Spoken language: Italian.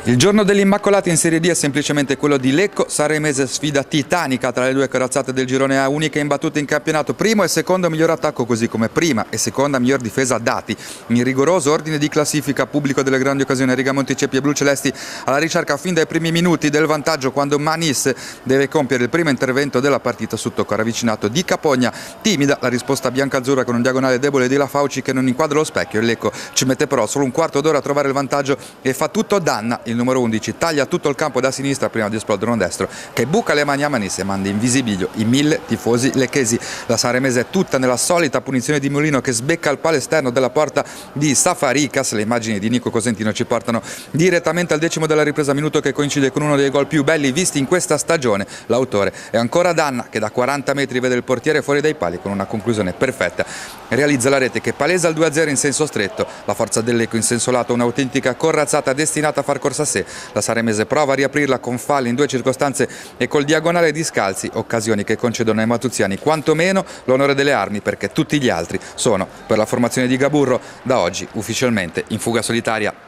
Il giorno degli Immacolati in Serie D è semplicemente quello di Lecco Sanremese, sfida titanica tra le due corazzate del girone A, uniche imbattute in campionato, primo e secondo miglior attacco, così come prima e seconda miglior difesa dati. In rigoroso ordine di classifica, pubblico delle grandi occasioni, Rigamonti, Ceppi e Blucelesti alla ricerca fin dai primi minuti del vantaggio, quando Manis deve compiere il primo intervento della partita su tocco ravvicinato di Capogna. Timida la risposta biancazzurra con un diagonale debole di La Fauci che non inquadra lo specchio. Il Lecco ci mette però solo un quarto d'ora a trovare il vantaggio e fa tutto Danna, il numero 11, taglia tutto il campo da sinistra prima di esplodere un destro che buca le mani a Manis e manda in visibilio i 1000 tifosi lecchesi. La Sanremese è tutta nella solita punizione di Mulino che sbecca il palo esterno della porta di Safaricas. Le immagini di Nico Cosentino ci portano direttamente al decimo della ripresa, minuto che coincide con uno dei gol più belli visti in questa stagione. L'autore è ancora Danna, che da 40 metri vede il portiere fuori dai pali con una conclusione perfetta. Realizza la rete che palesa il 2-0 in senso stretto. La forza del Lecco in senso lato, un'autentica corazzata destinata a far corsa a sé. La Sanremese prova a riaprirla con falli in due circostanze e col diagonale di Scalzi, occasioni che concedono ai matuziani quantomeno l'onore delle armi, perché tutti gli altri sono per la formazione di Gaburro, da oggi ufficialmente in fuga solitaria.